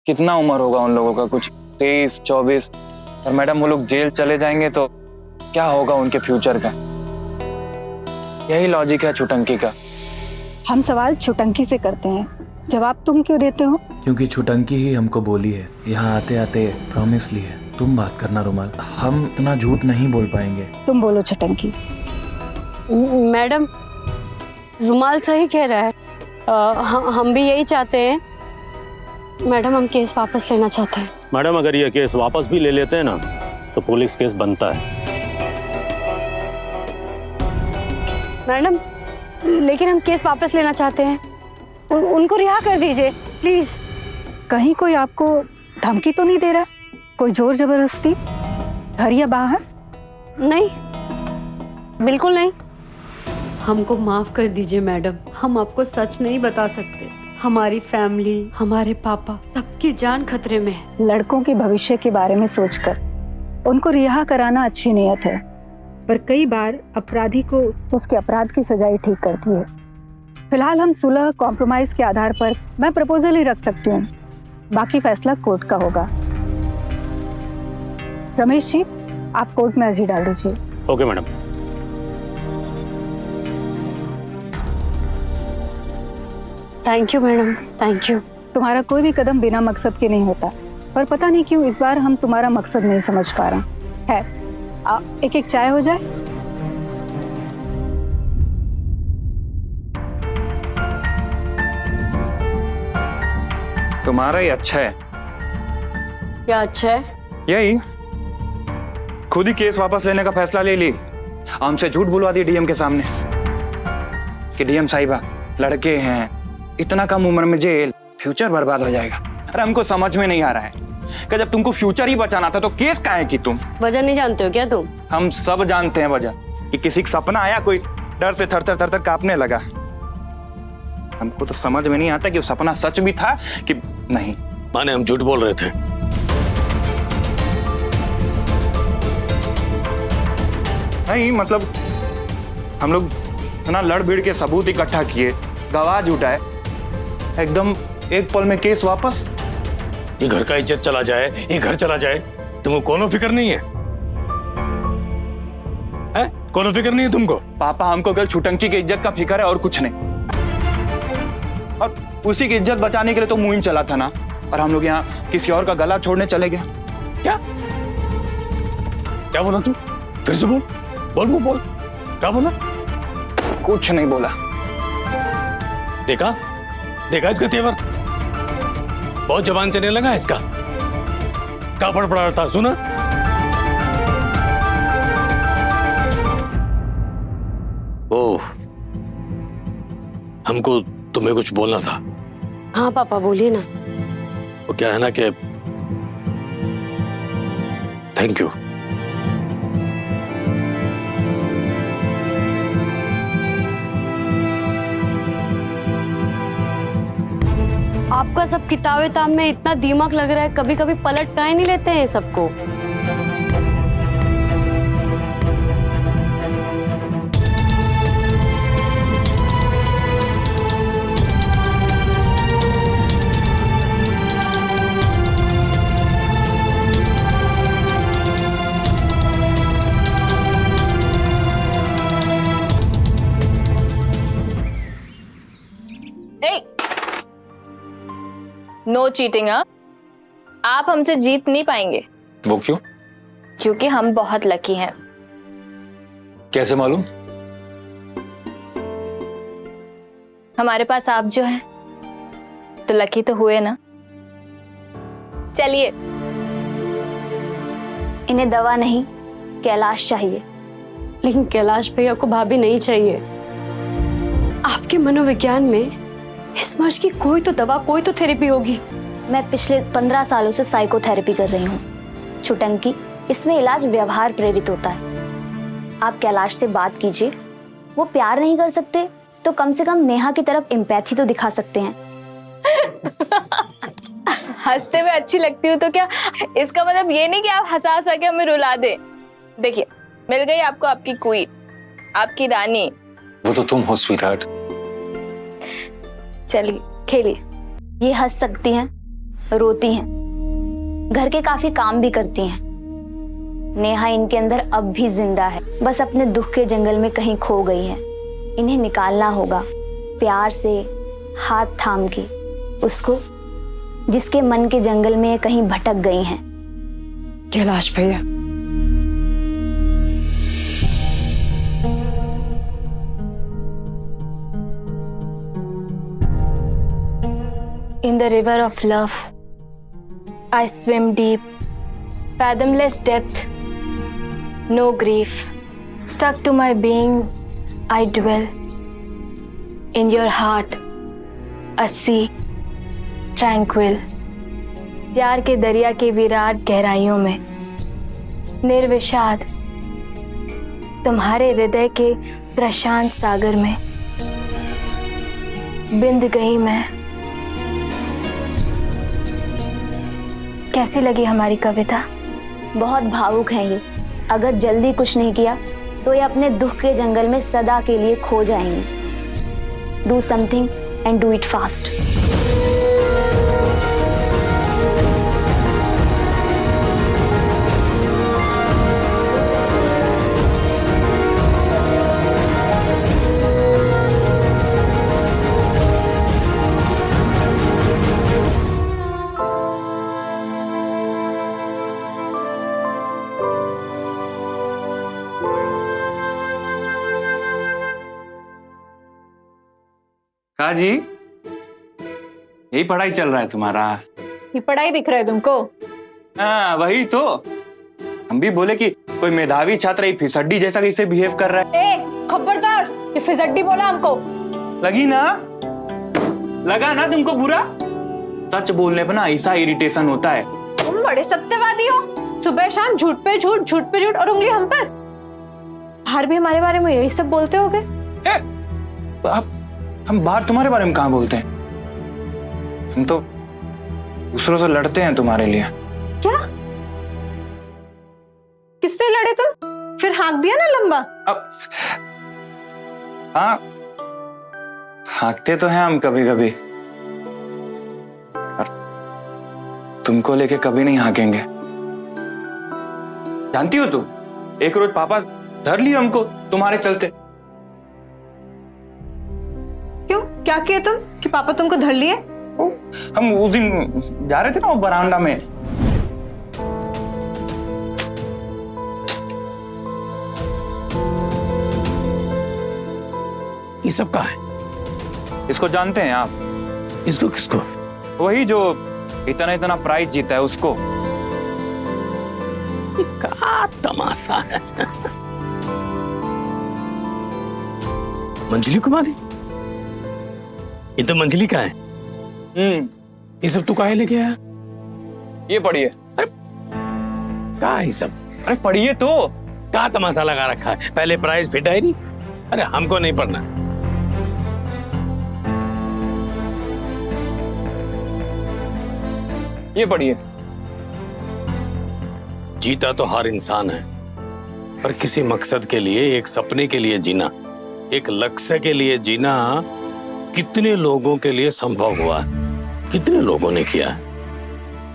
कितना उम्र होगा उन लोगों का, कुछ 23-24। और मैडम वो लोग जेल चले जाएंगे तो क्या होगा उनके फ्यूचर का। यही लॉजिक है छुटंकी का। हम सवाल छुटंकी से करते हैं, जवाब तुम क्यों देते हो? क्योंकि छुटंकी ही हमको बोली है, यहाँ आते आते प्रॉमिस ली है। तुम बात करना रुमाल, हम इतना झूठ नहीं बोल पाएंगे। तुम बोलो छुटंकी। मैडम रुमाल सही कह रहा है। हम भी यही चाहते हैं। मैडम हम केस वापस लेना चाहते हैं। मैडम अगर ये केस वापस भी ले लेते हैं ना तो पुलिस केस बनता है। मैडम लेकिन हम केस वापस लेना चाहते हैं। उनको रिहा कर दीजिए प्लीज। कहीं कोई आपको धमकी तो नहीं दे रहा? कोई जोर जबरदस्ती, घर या बाहर? नहीं, बिल्कुल नहीं। हमको माफ कर दीजिए मैडम, हम आपको सच नहीं बता सकते। हमारी फैमिली, हमारे पापा, सबकी जान खतरे में है। लड़कों के भविष्य के बारे में सोचकर उनको रिहा कराना अच्छी नियत है, पर कई बार अपराधी को उसके अपराध की सजाएं ठीक करती है। फिलहाल हम सुलह कॉम्प्रोमाइज के आधार पर मैं प्रपोजल ही रख सकती हूँ, बाकी फैसला कोर्ट का होगा। रमेश जी, आप कोर्ट में अर्जी डाल दीजिए। Okay madam. Thank you madam, thank you. तुम्हारा कोई भी कदम बिना मकसद के नहीं होता, पर पता नहीं क्यों इस बार हम तुम्हारा मकसद नहीं समझ पा रहे हैं। एक एक चाय हो जाए। तुम्हारा ही अच्छा है। क्या अच्छा है? यही खुद ही केस वापस लेने का फैसला ले ली, हमसे झूठ बुलवा दी डीएम के सामने कि डीएम साहिबा लड़के हैं, इतना कम उम्र में जेल, फ्यूचर बर्बाद हो जाएगा। अरे हमको समझ में नहीं आ रहा है कि जब तुमको फ्यूचर ही बचाना था तो केस काहे की तुम? वजह नहीं जानते हो क्या तुम? हम सब जानते हैं वजह, कि किसी का सपना आया, कोई डर से थर थर थर थर कांपने लगा। हमको तो समझ में नहीं आता कि वो सपना सच भी था कि नहीं। माने हम झूठ बोल रहे थे। नहीं मतलब हम लोग इतना लड़ भिड़ के सबूत इकट्ठा किए, गवाह जुटाए, एकदम एक पल में केस वापस। ये घर का इज्जत चला जाए, ये घर चला जाए, तुमको कोनो फिक्र नहीं है? कोनो फिक्र नहीं है तुमको? पापा हमको कल छुटंकी की इज्जत का फिक्र है और कुछ नहीं। और उसी की इज्जत बचाने के लिए तो मुहिम चला था ना, और हम लोग यहाँ किसी और का गला छोड़ने चले गए। क्या क्या बोला तू? फिर से बोल बोल बोल बोल। क्या बोला? कुछ नहीं बोला। देखा देखा इसका तेवर, बहुत जबान चलने लगा इसका। क्या पड़ पड़ा था, सुना? ओह, हमको तुम्हें कुछ बोलना था। हाँ पापा बोलिए ना। वो क्या है ना कि थैंक यू। आपका सब किताबें ताब में इतना दिमाग लग रहा है, कभी कभी पलट काहे नहीं लेते हैं सबको? No cheating. आप हमसे जीत नहीं पाएंगे। वो क्यों? क्योंकि हम बहुत लकी हैं। कैसे मालूम? हमारे पास आप जो हैं तो लकी तो हुए ना। चलिए। इन्हें दवा नहीं, कैलाश चाहिए। लेकिन कैलाश भैया को भाभी नहीं चाहिए। आपके मनोविज्ञान में इस मर्ज की कोई तो दवा, कोई तो थेरेपी होगी। मैं पिछले 15 सालों से साइकोथेरेपी कर रही हूँ। छुटंकी, इसमें इलाज व्यवहार प्रेरित होता है। आप कैलाश से बात कीजिए, वो प्यार नहीं कर सकते तो कम से कम नेहा की तरफ एम्पैथी तो दिखा सकते हैं। हंसते हुए अच्छी लगती हूँ तो क्या इसका मतलब ये नहीं कि आप हंसा हंसा के हमें रुला दे। देखिए, मिल गई आपको आपकी क्वीन, आपकी रानी। वो तो तुम हो स्वीटहार्ट। चलिए खेलिए। ये हंस सकती हैं रोती हैं, घर के काफी काम भी करती हैं। नेहा इनके अंदर अब भी जिंदा है, बस अपने दुख के जंगल में कहीं खो गई है। इन्हें निकालना होगा प्यार से हाथ थाम के उसको, जिसके मन के जंगल में ये कहीं भटक गई हैं। कैलाश भैया, In the river of love, I swim deep, fathomless depth, no grief. Stuck to my being, I dwell. In your heart, a sea, tranquil. प्यार के दरिया के विराट गहराइयों में, निर्विषाद, तुम्हारे हृदय के प्रशांत सागर में बिंद गई मैं। कैसी लगी हमारी कविता? बहुत भावुक हैं ये। अगर जल्दी कुछ नहीं किया तो ये अपने दुख के जंगल में सदा के लिए खो जाएंगी। Do something and do it fast. कहा जी, यही पढ़ाई चल रहा है तुम्हारा? ये पढ़ाई दिख रहा है तुमको? हाँ वही तो, हम भी बोले कि कोई मेधावी छात्र ये फिसड्डी जैसा कैसे बिहेव कर रहा है। ए खबरदार, ये फिसड्डी बोला हमको। लगी ना, लगा ना तुमको बुरा? सच बोलने पर ना ऐसा इरिटेशन होता है। तुम बड़े सत्यवादी हो, सुबह शाम झूठ पे झूठ, झूठ पे झूठ और उंगली हम पर। बाहर भी हमारे बारे में यही सब बोलते होगे। हम बाहर तुम्हारे बारे में कहाँ बोलते हैं? हम तो दूसरों से लड़ते हैं तुम्हारे लिए। क्या? किससे लड़े तुम? फिर हाँक दिया ना लंबा। अब हाँ, हाँकते तो हैं हम कभी कभी, और तुमको लेके कभी नहीं हाँकेंगे। जानती हो तुम, एक रोज पापा धर लिए हमको तुम्हारे चलते। क्यों, क्या किया तुम कि पापा तुमको धर लिए? हम उस दिन जा रहे थे ना वो बरामदा में, ये सब कहाँ है? इसको जानते हैं आप? इसको किसको? वही जो इतना इतना प्राइज जीता है उसको। ये क्या तमाशा है? मंजली कुमारी, ये तो मंजली का है। ये सब तू काहे लेके आया? ये पढ़िए। क्या है ये सब? अरे पढ़िए तो। क्या तमाशा लगा रखा है? पहले प्राइज फिर डायरी। अरे हमको नहीं पढ़ना। ये पढ़िए। जीता तो हर इंसान है, पर किसी मकसद के लिए, एक सपने के लिए जीना, एक लक्ष्य के लिए जीना कितने लोगों के लिए संभव हुआ, कितने लोगों ने किया,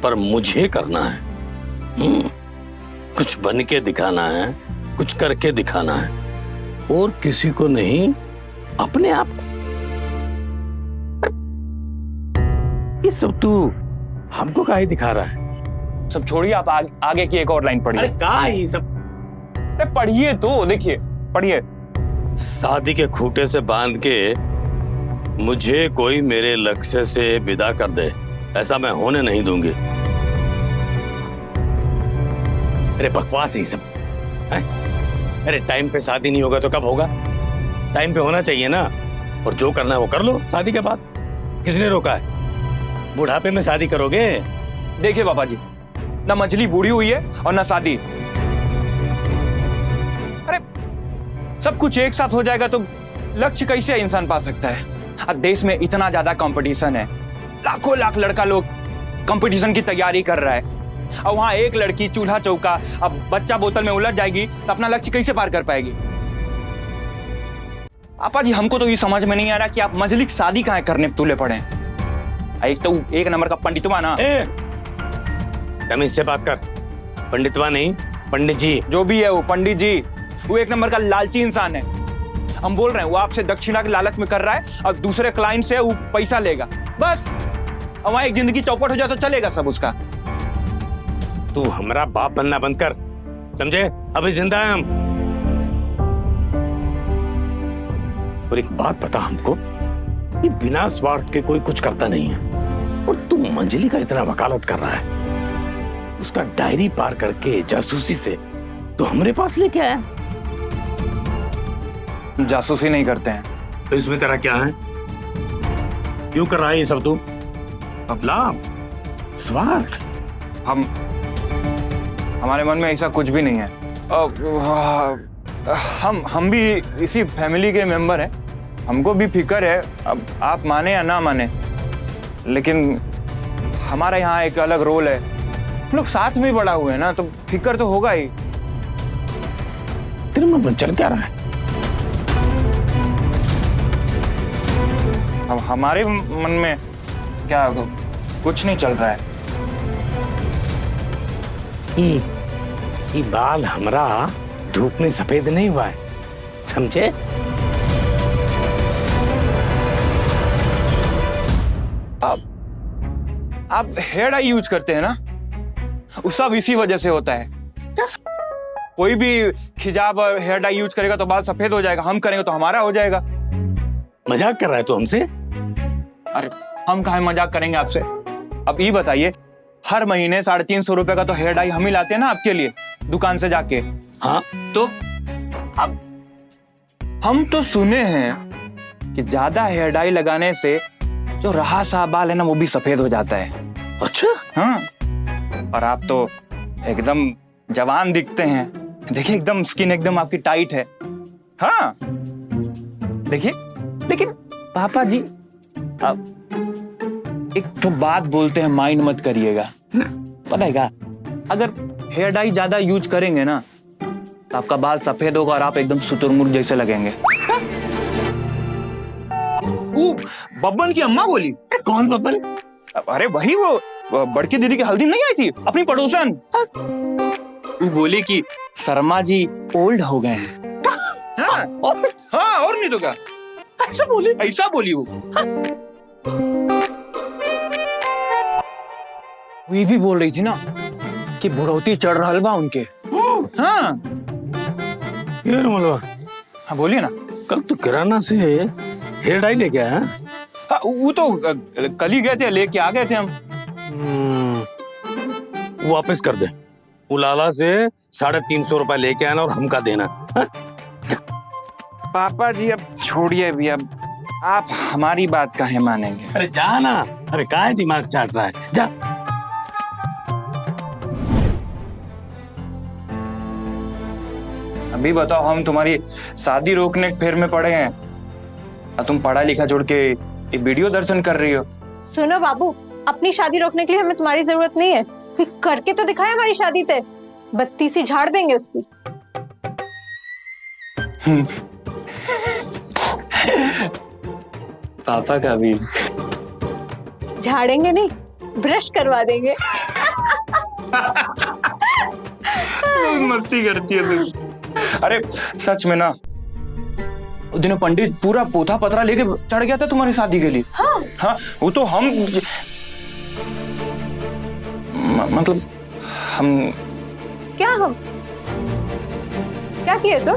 पर मुझे करना है। कुछ बन के दिखाना है, कुछ करके दिखाना है, और किसी को नहीं, अपने आप को। ये सब तू हमको काहे दिखा रहा है? सब छोड़िए, आप आगे की एक और लाइन पढ़िए। अरे क्या है ये सब? अरे पढ़िए तो, देखिए पढ़िए। शादी के खूंटे से बांध के मुझे कोई मेरे लक्ष्य से विदा कर दे, ऐसा मैं होने नहीं दूंगी। अरे बकवास है सब। अरे टाइम पे शादी नहीं होगा तो कब होगा? टाइम पे होना चाहिए ना, और जो करना है वो कर लो शादी के बाद। किसने रोका है? बुढ़ापे में शादी करोगे? देखिए पापा जी, ना मंजली बूढ़ी हुई है और ना शादी। अरे सब कुछ एक साथ हो जाएगा तो लक्ष्य कैसे इंसान पा सकता है? आज देश में इतना ज्यादा कंपटीशन है, लाखों लाख लड़का लोग कंपटीशन की तैयारी कर रहा है, और वहां एक लड़की चूल्हा चौका, अब बच्चा बोतल में उलझ जाएगी तो अपना लक्ष्य कैसे पार कर पाएगी? पापा जी हमको तो ये समझ में नहीं आ रहा कि आप मंजली की शादी कहाँ करने तुले पड़े हैं। एक तो एक नंबर का पंडितवा ना। ए, तमीज से बात कर। पंडितवा नहीं, पंडित जी। जो भी है वो पंडित जी, वो एक नंबर का लालची इंसान है। हम बोल रहे हैं वो आपसे दक्षिणा के लालच में कर रहा है और दूसरे क्लाइंट से वो पैसा लेगा, बस हमारी एक जिंदगी चौपट हो जाए तो चलेगा सब उसका। तू हमारा बाप बनना बंद कर, समझे? अभी जिंदा है हम। और एक बात बता हमको, ये बिना स्वार्थ के कोई कुछ करता नहीं है, और तू मंजली का इतना वकालत कर रहा है, उसका डायरी पार करके जासूसी से तो हमरे पास लेके आया। जासूसी नहीं करते हैं। तो इसमें तेरा क्या है? क्यों कर रहा है ये सब तू? लाभ, स्वार्थ। हमारे मन में ऐसा कुछ भी नहीं है। हम भी इसी फैमिली के मेंबर हैं, हमको भी फिक्र है, अब आप माने या ना माने, लेकिन हमारा यहाँ एक अलग रोल है। हम लोग साथ में बड़ा हुए हैं ना, तो फिक्र तो होगा ही। तेरे मन में चल क्या रहा है? अब हमारे मन में क्या, कुछ नहीं चल रहा है। ये बाल हमरा धूप में सफेद नहीं हुआ है, समझे? आप हेयर डाई यूज करते हैं ना, वो सब इसी वजह से होता है। कोई भी खिजाब हेयर डाई यूज करेगा तो बाल सफेद हो जाएगा, हम करेंगे तो हमारा हो जाएगा। मजाक कर रहा है तू हमसे? अरे हम कहाँ मजाक करेंगे आपसे। अब ये बताइए, हर महीने 350 रुपए का तो हेयर डाई हम ही लाते हैं ना आपके लिए दुकान से जाके। हाँ, तो अब हम तो सुने हैं कि ज्यादा हेयर डाई लगाने से जो रहा सा बाल है ना वो भी सफेद हो जाता है। अच्छा। हाँ, और आप तो एकदम जवान दिखते हैं। देखिए एकदम स्किन एकदम आपकी टाइट है। हाँ देखिए, लेकिन पापा जी अब एक तो बात बोलते हैं, माइंड मत करिएगा। पता है क्या, अगर हेयर डाई ज्यादा यूज करेंगे ना तो आपका बाल सफेद होगा और आप एकदम शुतुरमुर्ग जैसे लगेंगे। बब्बन की अम्मा बोली। कौन बब्बन? अरे वही वो बड़की दीदी की हल्दी नहीं आई थी, अपनी पड़ोसन। वो बोली कि शर्मा जी ओल्ड हो गए हैं। हाँ, और नहीं तो क्या, ऐसा बोली वो। ये भी बोल रही थी ना कि बुढ़ौती चढ़ रहा बा उनके। हाँ यार मलवा, हाँ बोलिए ना। कल तो किराना से हेयर डाई लेके आया? हाँ, वो तो कल ही गए थे, लेके आ गए थे हम। वापस कर दे, उलाला से 350 रुपए लेके आना और हमका देना। हा? पापा जी अब छोड़िए भी, अब आप हमारी बात काहे मानेंगे। अरे जा ना, अरे काहे दिमाग चाट रहा है, जा। अभी बताओ, हम तुम्हारी शादी रोकने के फेर में पड़े हैं और तुम पढ़ा लिखा छोड़ के ये वीडियो दर्शन कर रही हो। सुनो बाबू, अपनी शादी रोकने के लिए हमें तुम्हारी जरूरत नहीं है। कोई करके तो दिखाए हमारी शादी ते, बत्ती सी झाड़ देंगे उसकी। पापा का भी झाड़ेंगे नहीं, ब्रश करवा देंगे। मस्ती करती है तुम। अरे सच में ना, उस दिन पंडित पूरा पोथा पतरा लेके चढ़ गया था तुम्हारी शादी के लिए। हाँ, वो तो हम क्या किए तुम?